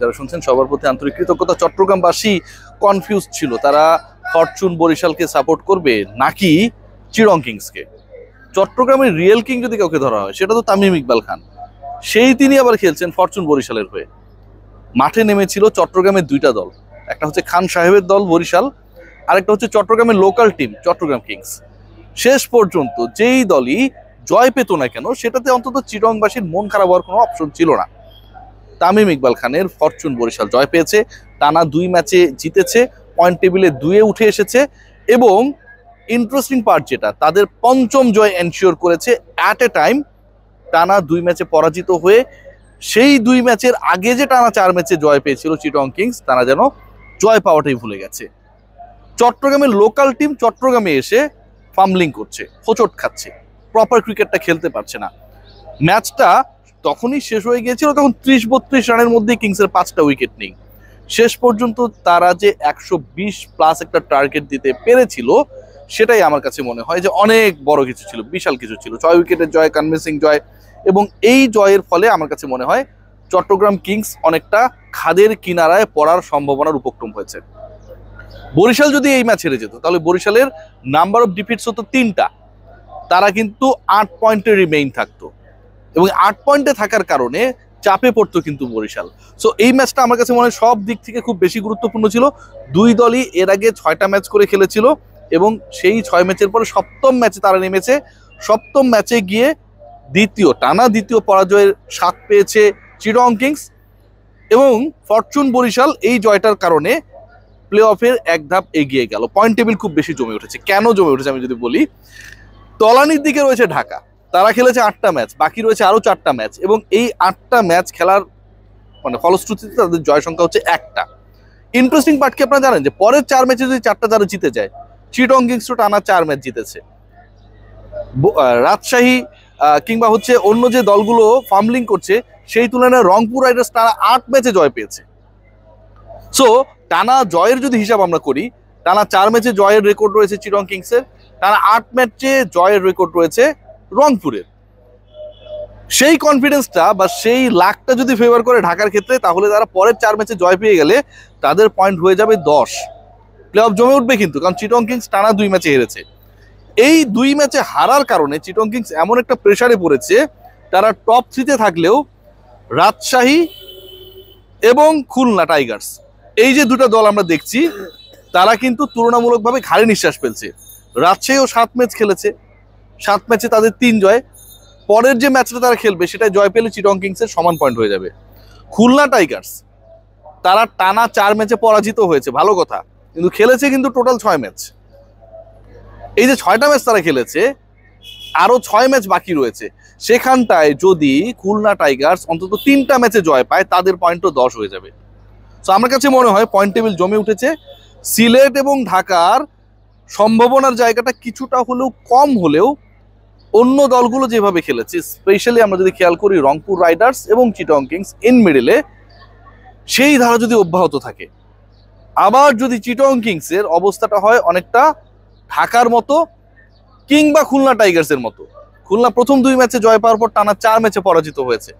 যারা শুনছেন সবার প্রতি আন্তরিক কৃতজ্ঞতা। চট্টগ্রামবাসী কনফিউজ ছিল, তারা ফরচুন বরিশালকে সাপোর্ট করবে নাকি চিটং কিংসকে। চট্টগ্রামের রিয়েল কিং যদি কাউকে ধরা হয় সেটা তো তামিম ইকবাল খান, তিনি আবার খেলছেন ফরচুন বরিশালের হয়ে। মাঠে নেমেছিল চট্টগ্রামের দুইটা দল, একটা হচ্ছে খান সাহেবের দল বরিশাল, আরেকটা হচ্ছে চট্টগ্রামের লোকাল টিম চট্টগ্রাম কিংস। শেষ পর্যন্ত যেই দলই জয় পেত না কেন সেটাতে অন্তত চিটংবাসীর মন খারাপ হওয়ার কোনো অপশন ছিল না। তামিম ইকবাল খানের ফরচুন বরিশাল জয় পেয়েছে, টানা 2 ম্যাচে জিতেছে, পয়েন্ট টেবিলে 2-এ উঠে এসেছে এবং ইন্টারেস্টিং পার্ট যেটা, তাদের 5ম জয় এনশিওর করেছে অ্যাট এ টাইম। টানা 2 ম্যাচে পরাজিত হয়ে সেই 2 ম্যাচের আগে যে টানা 4 ম্যাচে জয় পেয়েছিল চিটং কিংস, তারা যেন জয় পাওয়াটাই ভুলে গেছে। চট্টগ্রামের লোকাল টিম চট্টগ্রামে এসে ফাম্বলিং করছে, হোঁচট খাচ্ছে, প্রপার ক্রিকেটটা খেলতে পারছে না। ম্যাচটা তখনই শেষ হয়ে গিয়েছিল, তখন 30-32 রানের মধ্যে কিংসের 5টা উইকেট নেই। শেষ পর্যন্ত তারা যে 120+ একটা টার্গেট দিতে পেরেছিল, সেটাই আমার কাছে মনে হয় যে অনেক বড় কিছু ছিল, বিশাল কিছু ছিল। 6 উইকেটের জয়, কনভিন্সিং জয়, এবং এই জয়ের ফলে আমার কাছে মনে হয় চট্টগ্রাম কিংস অনেকটা খাদের কিনারায় পড়ার সম্ভাবনার উপক্রম হয়েছে। বরিশাল যদি এই ম্যাচ হেরে যেত তাহলে বরিশালের নাম্বার অফ ডিফিটস হতো 3টা, তারা কিন্তু 8 পয়েন্টে রিমেইন থাকতো এবং 8 পয়েন্টে থাকার কারণে চাপে পড়তো কিন্তু বরিশাল। সো এই ম্যাচটা আমার কাছে মনে হয় সব দিক থেকে খুব বেশি গুরুত্বপূর্ণ ছিল। দুই দলই এর আগে 6টা ম্যাচ করে খেলেছিল এবং সেই 6 ম্যাচের পরে 7ম ম্যাচে তারা নেমেছে। 7ম ম্যাচে গিয়ে টানা দ্বিতীয় পরাজয়ের স্বাদ পেয়েছে চিটং কিংস এবং ফরচুন বরিশাল এই জয়টার কারণে প্লে অফের এক ধাপ এগিয়ে গেল। পয়েন্ট টেবিল খুব বেশি জমে উঠেছে। কেন জমে উঠেছে আমি যদি বলি, তলানির দিকে রয়েছে ঢাকা, তারা খেলেছে 8টা ম্যাচ, বাকি রয়েছে আরো 4টা ম্যাচ এবং এই 8টা ম্যাচ খেলার ফলশ্রুতিতে তাদের জয় সংখ্যা হচ্ছে 1টা। ইন্টারেস্টিং পার্ট কি আপনারা জানেন যে পরের 4 ম্যাচে যদি 4টা তারা জিতে যায়, চিটং কিংস তো টানা 4 ম্যাচ জিতেছে। রাজশাহী কিংবা হচ্ছে অন্য যে দলগুলো ফাম্বলিং করছে সেই তুলনায় রংপুর রাইডার্স টানা 8 ম্যাচে জয় পেয়েছে। সো টানা জয়ের যদি হিসাব আমরা করি, টানা 4 ম্যাচে জয়ের রেকর্ড রয়েছে চিটং কিংসের, টানা 8 ম্যাচে জয়ের রেকর্ড রয়েছে রংপুরের। সেই কনফিডেন্সটা বা সেই লাকটা যদি ফেভার করে ঢাকার ক্ষেত্রে, তাহলে তারা পরের 4 ম্যাচে জয় পেয়ে গেলে তাদের পয়েন্ট হয়ে যাবে 10। প্লে অফ জমে উঠবে কিন্তু, কারণ চিটং কিংস টানা 2 ম্যাচে হেরেছে। এই 2 ম্যাচে হারার কারণে চিটং কিংস এমন একটা প্রেসারে পড়েছে, তারা টপ 3-তে থাকলেও রাজশাহী এবং খুলনা টাইগার্স, এই যে দুটো দল আমরা দেখছি, তারা কিন্তু তুলনামূলকভাবে ঘাড়ে নিঃশ্বাস ফেলছে। রাজশাহীও 7 ম্যাচ খেলেছে, 7 ম্যাচে তাদের 3 জয়। পরের যে ম্যাচটা তারা খেলবে সেটা জয় পেলে চিটং কিংসের সমান পয়েন্ট হয়ে যাবে। খুলনা টাইগার্স তারা টানা 4 ম্যাচে পরাজিত হয়েছে, ভালো কথা, কিন্তু খেলেছে কিন্তু টোটাল 6 ম্যাচ। এই যে 6টা ম্যাচ তারা খেলেছে, আরো 6 ম্যাচ বাকি রয়েছে, সেখানটায় যদি খুলনা টাইগার্স অন্তত 3টা ম্যাচে জয় পায়, তাদের পয়েন্টও 10 হয়ে যাবে। তো আমার কাছে মনে হয় পয়েন্ট টেবিল জমে উঠেছে। সিলেট এবং ঢাকার সম্ভাবনার জায়গাটা কিছুটা হলেও কম হলেও অন্য দলগুলো যেভাবে খেলেছে, স্পেশালি আমরা যদি খেয়াল করি রংপুর রাইডার্স এবং চিটং কিংস ইন মিডলে, সেই ধারা যদি অব্যাহত থাকে, আবার যদি চিটং কিংসের অবস্থাটা হয় অনেকটা ঢাকার মতো কিংবা খুলনা টাইগার্সের মতো। খুলনা প্রথম 2 ম্যাচে জয় পাওয়ার পর টানা 4 ম্যাচে পরাজিত হয়েছে,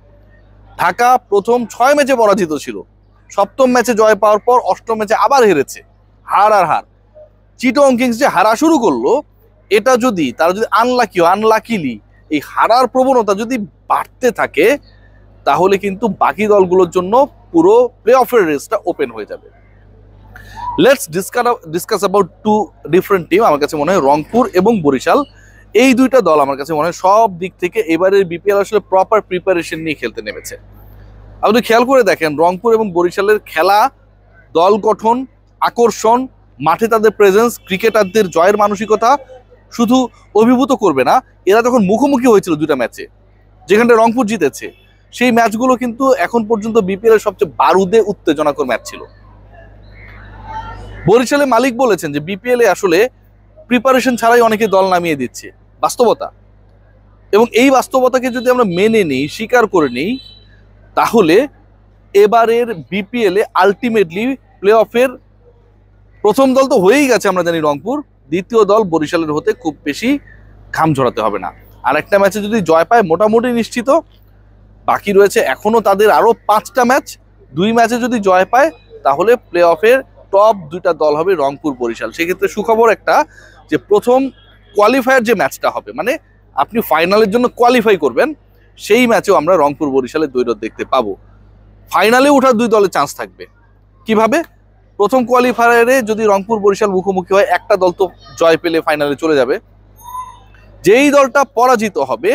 ঢাকা প্রথম 6 ম্যাচে পরাজিত ছিল, 7ম ম্যাচে জয় পাওয়ার পর 8ম ম্যাচে আবার হেরেছে, হার আর হার। চিটং কিংস যে হারা শুরু করলো, এটা যদি তারা যদি আনলাকিলি এই হারার প্রবণতা যদি বাড়তে থাকে, তাহলে কিন্তু বাকি দলগুলোর জন্য পুরো প্লে অফের রেসটা ওপেন হয়ে যাবে। Let's discuss about 2 different team. আমার কাছে মনে হয় রংপুর এবং বরিশাল, এই দুইটা দল আমার কাছে মনে হয় সব দিক থেকে এবারের বিপিএল আসলে প্রপার প্রিপারেশন নিয়ে খেলতে নেমেছে। আপনি খেয়াল করে দেখেন রংপুর এবং বরিশালের খেলা, দল গঠন, আকর্ষণ, মাঠে তাদের প্রেজেন্স, ক্রিকেটারদের জয়ের মানসিকতা শুধু অভিভূত করবে না। এরা যখন মুখোমুখি হয়েছিল 2টা ম্যাচে, যেখানটা রংপুর জিতেছে, সেই ম্যাচগুলো কিন্তু এখন পর্যন্ত বিপিএল এর সবচেয়ে বারুদে উত্তেজনাকর ম্যাচ ছিল। বরিশালে মালিক বলেছেন যে বিপিএল এ আসলে প্রিপারেশন ছাড়াই অনেকে দল নামিয়ে দিচ্ছে, বাস্তবতা। এবং এই বাস্তবতাকে যদি আমরা মেনে নিই, স্বীকার করে নিই, তাহলে এবারের বিপিএল এ আলটিমেটলি প্লে অফের প্রথম দল তো হয়েই গেছে আমরা জানি রংপুর, দ্বিতীয় দল বরিশালের হতে খুব বেশি ঘাম ঝরাতে হবে না। আর একটা ম্যাচে যদি জয় পায় মোটামুটি নিশ্চিত। বাকি রয়েছে এখনো তাদের আরো 5টা ম্যাচ, 2 ম্যাচে যদি জয় পায় তাহলে প্লে অফের টপ 2টা দল হবে রংপুর বরিশাল। সেক্ষেত্রে সুখবর একটা, যে প্রথম কোয়ালিফায়ার যে ম্যাচটা হবে, মানে আপনি ফাইনালের জন্য কোয়ালিফাই করবেন, সেই ম্যাচেও আমরা রংপুর বরিশালের দ্বৈরথ দেখতে পাবো। ফাইনালে ওঠার 2 দলের চান্স থাকবে। কিভাবে? প্রথম কোয়ালিফায়ারে যদি রংপুর বরিশাল মুখোমুখি হয়, একটা দল তো জয় পেলে ফাইনালে চলে যাবে। যেই দলটা পরাজিত হবে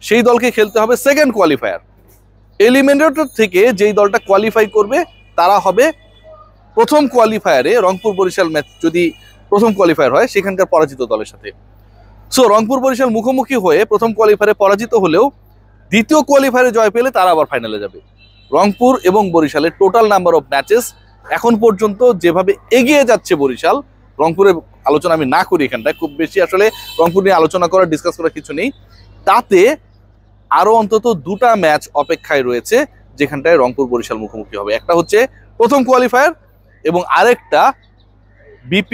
সেই দলকে খেলতে হবে সেকেন্ড কোয়ালিফায়ার। এলিমিনেটর থেকে যেই দলটা কোয়ালিফাই করবে তারা হবে প্রথম কোয়ালিফায়ারে, রংপুর বরিশাল ম্যাচ যদি প্রথম কোয়ালিফায়ার হয় সেখানকার পরাজিত দলের সাথে। সো রংপুর বরিশাল মুখোমুখি হয়ে প্রথম কোয়ালিফায়ারে পরাজিত হলেও দ্বিতীয় কোয়ালিফায়ারে জয় পেলে তারা আবার ফাইনালে যাবে। রংপুর এবং বরিশালের টোটাল নাম্বার অফ ম্যাচেস এখন পর্যন্ত যেভাবে এগিয়ে যাচ্ছে বরিশাল, রংপুরের আলোচনা আমি না করি এখানটায়, খুব বেশি আসলে রংপুর নিয়ে আলোচনা করার ডিসকাস করার কিছু নেই। তাতে আরো অন্তত 2টা ম্যাচ অপেক্ষায় রয়েছে যেখানটায় রংপুর বরিশাল মুখোমুখি হবে। একটা হচ্ছে প্রথম কোয়ালিফায়ার এবং আরেকটা বিপি